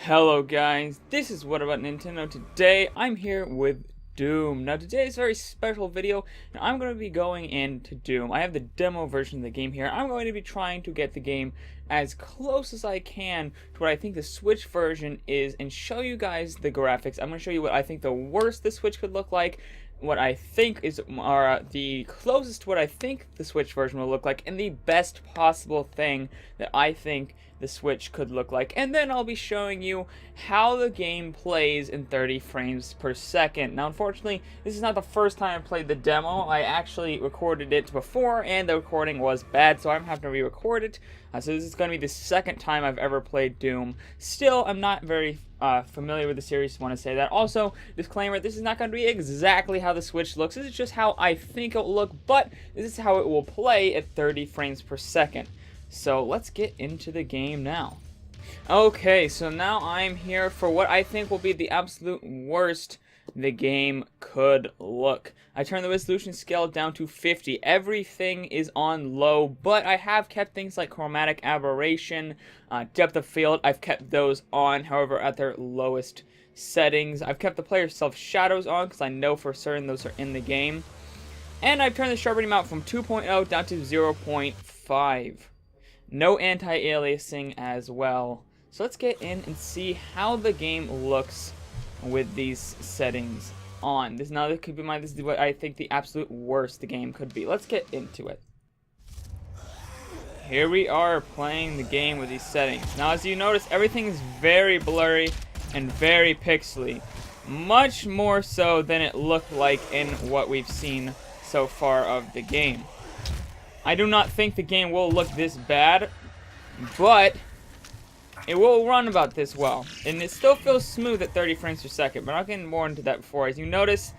Hello guys, this is What About Nintendo. Today I'm here with Doom. Now today's a very special video, and I'm going to be going into Doom. I have the demo version of the game here. I'm going to be trying to get the game as close as I can to what I think the Switch version is and show you guys the graphics. I'm going to show you what I think the worst the Switch could look like, what I think is the closest to what I think the Switch version will look like, and the best possible thing that I think the Switch could look like. And then I'll be showing you how the game plays in 30 frames per second. Now, unfortunately, this is not the first time I played the demo. I actually recorded it before, and the recording was bad, so I'm having to re-record it. So this is going to be the second time I've ever played Doom. Still, I'm not very familiar with the series, want to say that. Also, disclaimer, this is not going to be exactly how the Switch looks. This is just how I think it will look, but this is how it will play at 30 frames per second. So let's get into the game now. Okay, so now I'm here for what I think will be the absolute worst the game could look. I turned the resolution scale down to 50. Everything is on low, but I have kept things like chromatic aberration, depth of field. I've kept those on, however, at their lowest settings. I've kept the player's self-shadows on because I know for certain those are in the game. And I've turned the sharpening amount from 2.0 down to 0.5. No anti-aliasing as well. So let's get in and see how the game looks with these settings on. Now, keep in mind, this is what I think the absolute worst the game could be. Let's get into it. Here we are playing the game with these settings. Now, as you notice, everything is very blurry and very pixely. Much more so than it looked like in what we've seen so far of the game. I do not think the game will look this bad, but it will run about this well. And it still feels smooth at 30 frames per second, but I'll get more into that before. As you notice,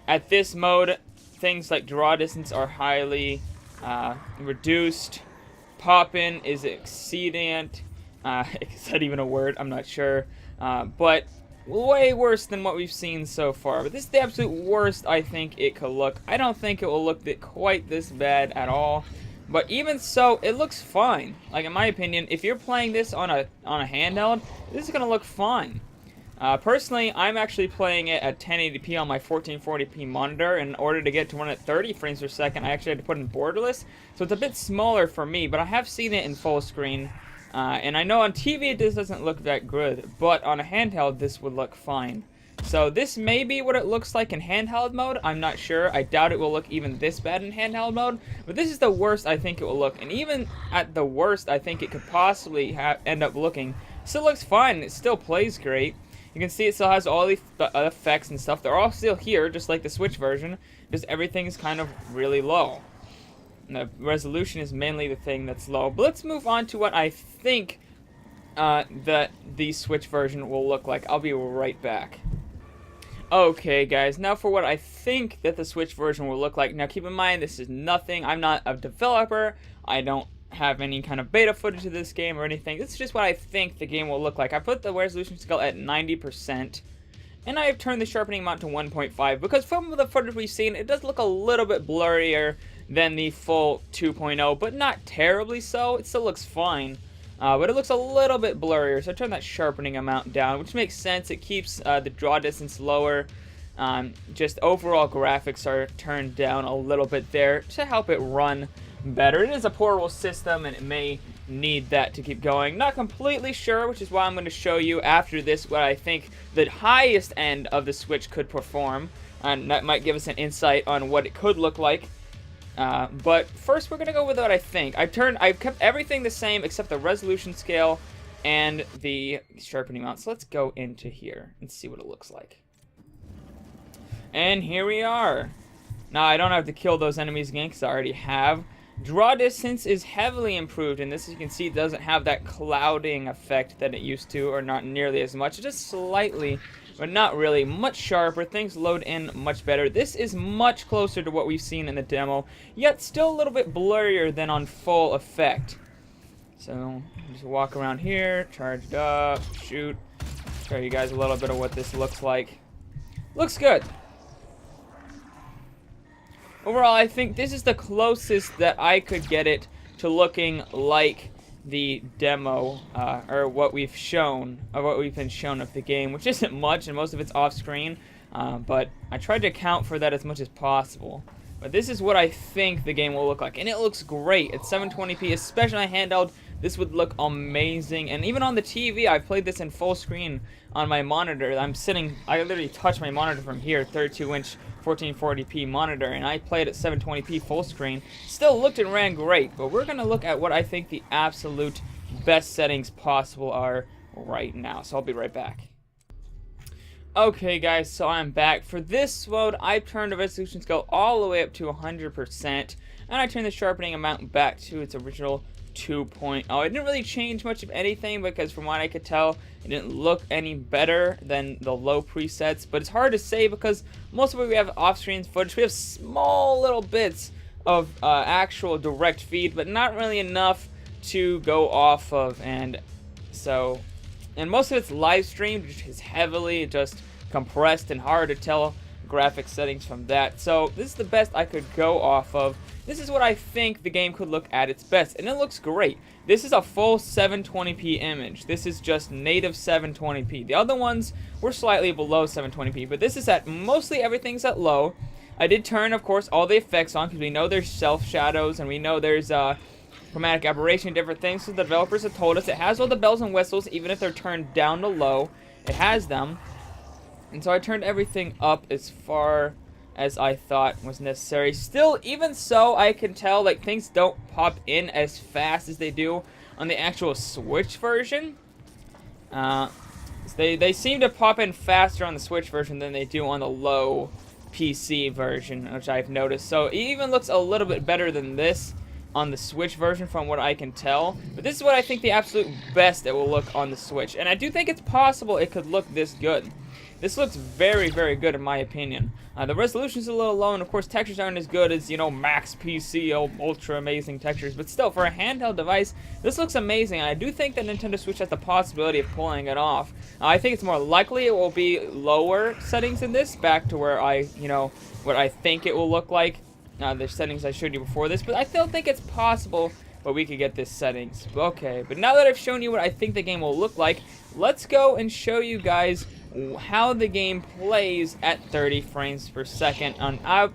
at this mode, things like draw distance are highly reduced. Pop-in is exceedant. Is that even a word? I'm not sure. But way worse than what we've seen so far. But this is the absolute worst I think it could look. I don't think it will look quite this bad at all. But even so, it looks fine. Like, in my opinion, if you're playing this on a handheld, this is going to look fine. Personally, I'm actually playing it at 1080p on my 1440p monitor. In order to get to run at 30 frames per second, I actually had to put in borderless. So it's a bit smaller for me, but I have seen it in full screen. And I know on TV this doesn't look that good, but on a handheld this would look fine. So this may be what it looks like in handheld mode. I'm not sure. I doubt it will look even this bad in handheld mode. But this is the worst I think it will look. And even at the worst I think it could possibly end up looking. It still looks fine. It still plays great. You can see it still has all the effects and stuff. They're all still here, just like the Switch version. Just everything's kind of really low. And the resolution is mainly the thing that's low. But let's move on to what I think that the Switch version will look like. I'll be right back. Okay, guys, now for what I think that the Switch version will look like. Now, keep in mind, this is nothing. I'm not a developer. I don't have any kind of beta footage of this game or anything. This is just what I think the game will look like. I put the resolution scale at 90%. And I have turned the sharpening amount to 1.5. Because from the footage we've seen, it does look a little bit blurrier than the full 2.0, but not terribly so. It still looks fine, but it looks a little bit blurrier, so I turned that sharpening amount down, which makes sense. It keeps the draw distance lower. Just overall graphics are turned down a little bit there to help it run better. It is a portable system, and it may need that to keep going. Not completely sure, which is why I'm going to show you after this what I think the highest end of the Switch could perform, and that might give us an insight on what it could look like. But first we're gonna go with what I think. I've kept everything the same except the resolution scale and the sharpening amount. So let's go into here and see what it looks like. And here we are. Now I don't have to kill those enemies again because I already have. Draw distance is heavily improved, and this, as you can see, doesn't have that clouding effect that it used to, or not nearly as much. Just slightly, but not really. Much sharper. Things load in much better. This is much closer to what we've seen in the demo, yet still a little bit blurrier than on full effect. So, just walk around here, charged up, shoot. Show you guys a little bit of what this looks like. Looks good. Overall, I think this is the closest that I could get it to looking like the demo, or what we've shown, or what we've been shown of the game, which isn't much, and most of it's off-screen, but I tried to account for that as much as possible. But this is what I think the game will look like, and it looks great. It's 720p, especially on handheld. This would look amazing, and even on the TV, I've played this in full screen on my monitor. I literally touch my monitor from here, 32-inch 1440p monitor, and I played at 720p full screen. Still looked and ran great, but we're gonna look at what I think the absolute best settings possible are right now. So I'll be right back. Okay guys, so I'm back. For this mode, I've turned the resolution scale all the way up to 100%, and I turned the sharpening amount back to its original 2.0. It didn't really change much of anything because from what I could tell, it didn't look any better than the low presets, but it's hard to say because most of what we have off-screen footage, we have small little bits of actual direct feed, but not really enough to go off of, and most of it's live streamed, which is heavily just compressed and hard to tell graphic settings from that. So this is the best I could go off of. This is what I think the game could look at its best, and it looks great. This is a full 720p image. This is just native 720p. The other ones were slightly below 720p, but this is at mostly everything's at low. I did turn, of course, all the effects on because we know there's self shadows and we know there's chromatic aberration, different things. So the developers have told us it has all the bells and whistles, even if they're turned down to low. It has them. And so I turned everything up as far as I thought was necessary. Still, even so, I can tell like things don't pop in as fast as they do on the actual Switch version. They seem to pop in faster on the Switch version than they do on the low PC version, which I've noticed. So it even looks a little bit better than this on the Switch version from what I can tell. But this is what I think the absolute best it will look on the Switch. And I do think it's possible it could look this good. This looks very, very good in my opinion. The resolution's a little low, and of course textures aren't as good as, you know, max PC, ultra amazing textures, but still, for a handheld device, this looks amazing. I do think that Nintendo Switch has the possibility of pulling it off. I think it's more likely it will be lower settings in this, back to where what I think it will look like. The settings I showed you before this, but I still think it's possible but we could get this settings. Okay, but now that I've shown you what I think the game will look like, let's go and show you guys how the game plays at 30 frames per second.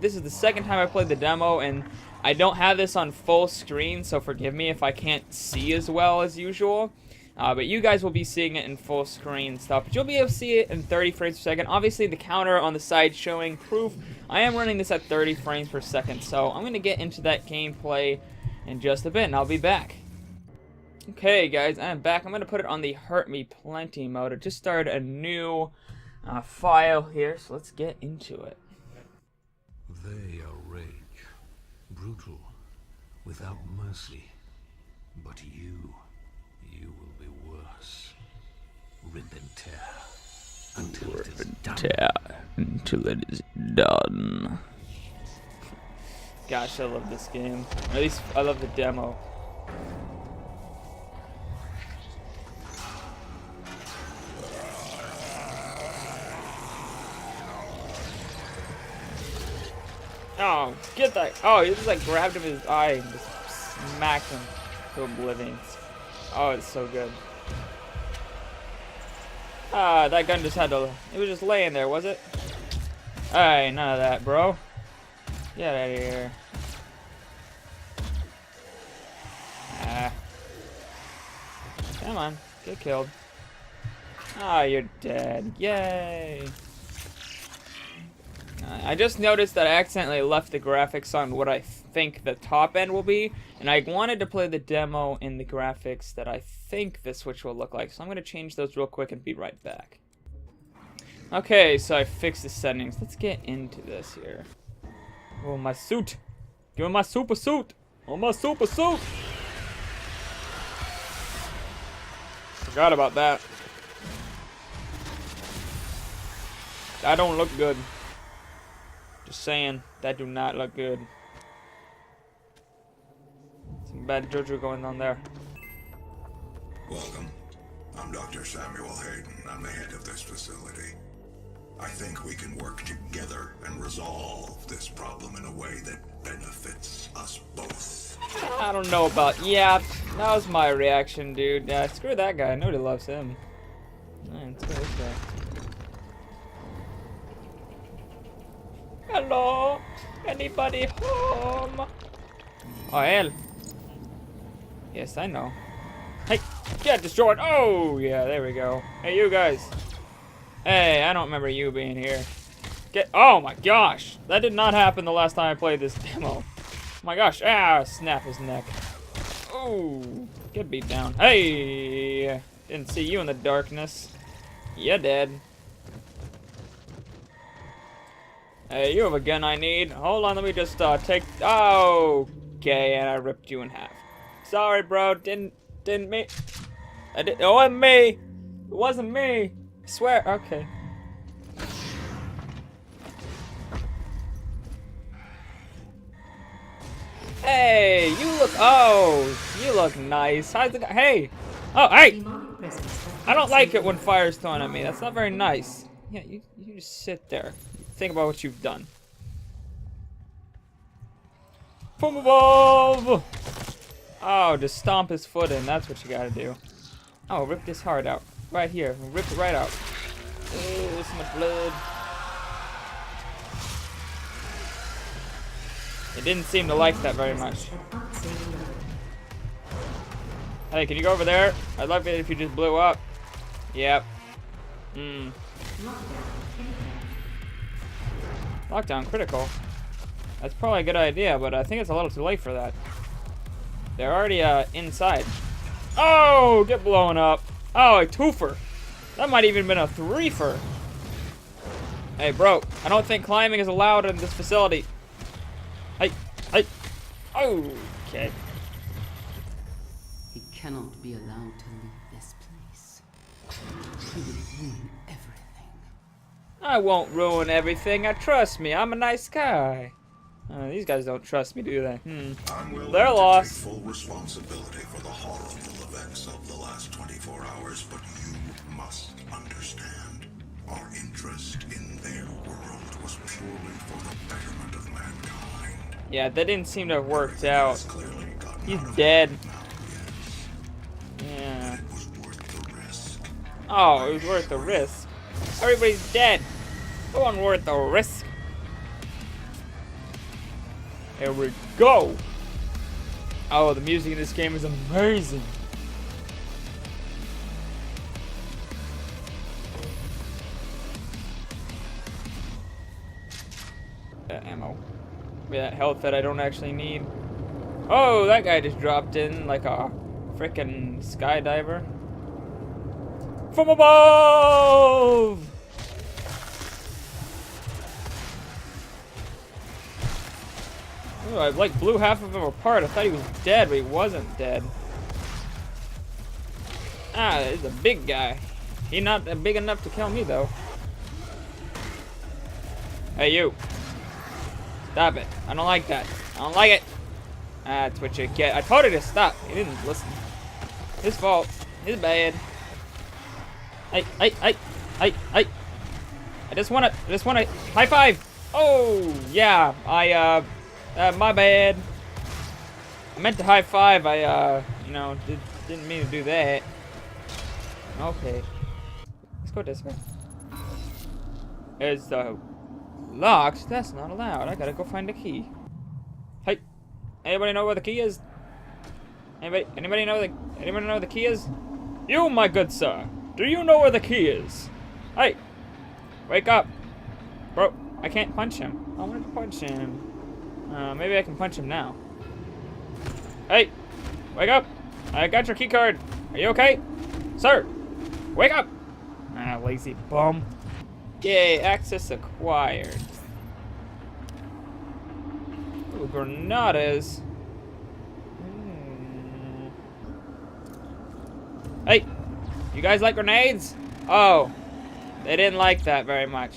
This is the second time I played the demo, and I don't have this on full screen, so forgive me if I can't see as well as usual. But you guys will be seeing it in full screen stuff. But you'll be able to see it in 30 frames per second. Obviously, the counter on the side showing proof. I am running this at 30 frames per second, so I'm going to get into that gameplay in just a bit, and I'll be back. Okay, guys, I'm back. I'm going to put it on the Hurt Me Plenty mode. I just started a new file here, so let's get into it. They are rage, brutal, without mercy. But you will be worse. Rip and tear until it is done. Gosh, I love this game. Or at least I love the demo. Oh, get that. Oh, he just like grabbed him in his eye and just smacked him to oblivion. Oh, it's so good. Ah, that gun just had to. It was just laying there, was it? Alright, none of that, bro. Get out of here. Ah. Come on, get killed. Ah, you're dead. Yay. I just noticed that I accidentally left the graphics on what I think the top end will be, and I wanted to play the demo in the graphics that I think the Switch will look like, so I'm going to change those real quick and be right back. Okay, so I fixed the settings. Let's get into this here. Oh, my suit. Give me my super suit. Oh, my super suit. Forgot about that. That don't look good. Just saying, that do not look good. Some bad JoJo going on there. Welcome. I'm Dr. Samuel Hayden. I'm the head of this facility. I think we can work together and resolve this problem in a way that benefits us both. I don't know about yeah. That was my reaction, dude. Yeah, screw that guy. Nobody loves him. Man, screw this guy. Hello? Anybody home? Oh, hell. Yes, I know. Hey, get destroyed. Oh, yeah, there we go. Hey, you guys. Hey, I don't remember you being here. Get. Oh, my gosh. That did not happen the last time I played this demo. Oh, my gosh. Ah, snap his neck. Oh, get beat down. Hey, didn't see you in the darkness. You're dead. Hey, you have a gun I need. Hold on, let me just take. Oh, okay, and I ripped you in half. Sorry, bro. Didn't me. It wasn't me. It wasn't me. I swear. Okay. Hey, you look. Oh, you look nice. How's the guy? Hey. Oh, hey. I don't like it when fire's thrown at me. That's not very nice. Yeah, you just sit there. Think about what you've done. From above! Oh, just stomp his foot in. That's what you gotta do. Oh, rip this heart out. Right here. Rip it right out. Oh, so much blood. It didn't seem to like that very much. Hey, can you go over there? I'd love it if you just blew up. Yep. Lockdown critical. That's probably a good idea, but I think it's a little too late for that. They're already inside. Oh, get blown up. Oh, a twofer. That might even been a threefer. Hey, bro, I don't think climbing is allowed in this facility. Hey. Oh, okay. He cannot be allowed to leave this place. He will ruin everything. I won't ruin everything. Trust me, I'm a nice guy. These guys don't trust me, do they? I'm willing They're to lost. take full responsibility for the horrible events of the last 24 hours, but you must understand. Our interest in their world was purely for the betterment of mankind. Yeah, that didn't seem to have worked out. It's clearly gotten He's out of dead. hand now, yes. Yeah. It was worth the risk. Oh, it was worth the risk. Everybody's dead. It wasn't worth the risk. Here we go. Oh, the music in this game is amazing. Ammo. Yeah, health that I don't actually need. Oh, that guy just dropped in like a frickin' skydiver. From above! Ooh, I like blew half of him apart. I thought he was dead, but he wasn't dead. Ah, he's a big guy. He not big enough to kill me though. Hey you. Stop it. I don't like that. I don't like it. That's what you get. I told her to stop. He didn't listen. His fault. His bad. Hey. I just wanna high five. Oh, yeah. My bad. I meant to high five. Didn't mean to do that. Okay. Let's go this way. It's locked. That's not allowed. I gotta go find the key. Hey, anybody know where the key is? Anybody know the key is? You, my good sir, do you know where the key is? Hey, wake up, bro. I can't punch him. I wanted to punch him. Maybe I can punch him now. Hey, wake up! I got your key card. Are you okay, sir? Wake up! Ah, lazy bum. Yay, access acquired. Ooh, granadas. Hey, you guys like grenades? Oh, they didn't like that very much.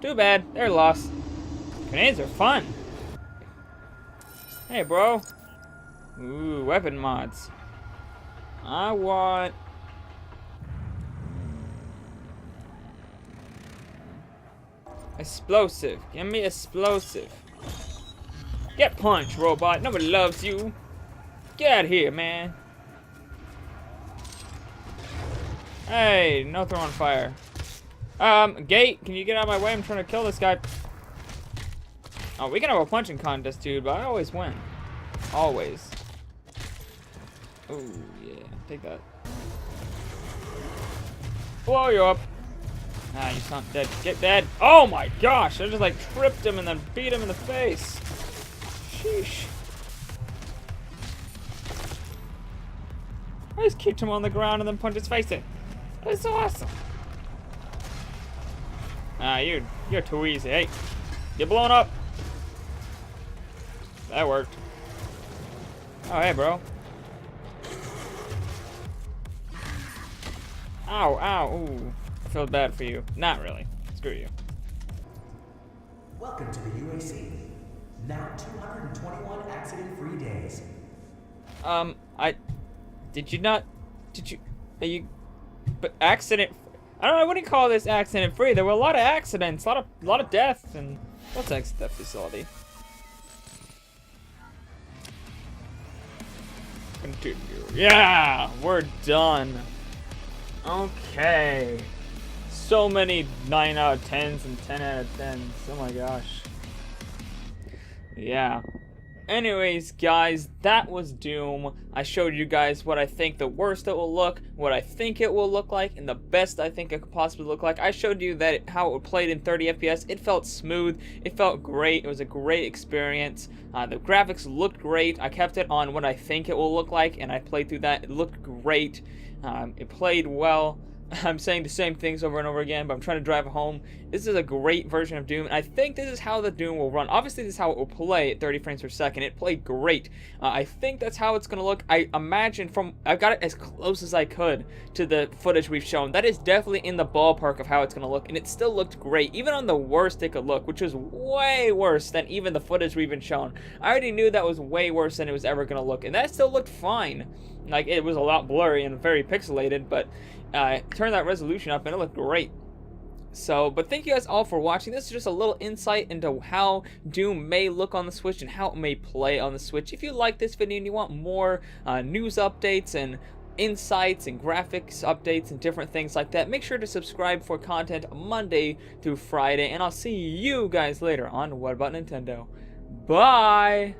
Too bad. They're lost. Grenades are fun. Hey, bro. Ooh, weapon mods. I want... Explosive. Give me explosive. Get punched, robot. Nobody loves you. Get out of here, man. Hey, no throwing fire. Gate, can you get out of my way? I'm trying to kill this guy. Oh, we can have a punching contest, dude, but I always win. Always. Oh, yeah. Take that. Blow you up. Ah, you're not dead. Get dead. Oh my gosh! I just like tripped him and then beat him in the face. Sheesh. I just kicked him on the ground and then punched his face in. That was so awesome. Ah, you're too easy. Hey, get blown up. That worked. Oh, hey, bro. Ow, ow, ooh. I feel bad for you. Not really. Screw you. Welcome to the UAC. Now 221 accident-free days. But accident, I don't know, I wouldn't call this accident-free. There were a lot of accidents, a lot of deaths, and let's exit that facility. Continue. Yeah, we're done. Okay. So many 9 out of 10s and 10 out of 10s. Oh my gosh. Yeah. Anyways, guys, that was Doom. I showed you guys what I think the worst it will look, what I think it will look like, and the best I think it could possibly look like. I showed you that how it played in 30 FPS. It felt smooth. It felt great. It was a great experience. The graphics looked great. I kept it on what I think it will look like, and I played through that. It looked great. It played well. I'm saying the same things over and over again, but I'm trying to drive home. This is a great version of Doom, and I think this is how the Doom will run. Obviously, this is how it will play at 30 frames per second. It played great. I think that's how it's going to look. I imagine I've got it as close as I could to the footage we've shown. That is definitely in the ballpark of how it's going to look, and it still looked great, even on the worst it could look, which was way worse than even the footage we've been shown. I already knew that was way worse than it was ever going to look, and that still looked fine. Like, it was a lot blurry and very pixelated, but turn that resolution up and it looked great. So, but thank you guys all for watching. This is just a little insight into how Doom may look on the Switch and how it may play on the Switch. If you like this video and you want more news updates and insights and graphics updates and different things like that, make sure to subscribe for content Monday through Friday, and I'll see you guys later on What About Nintendo. Bye!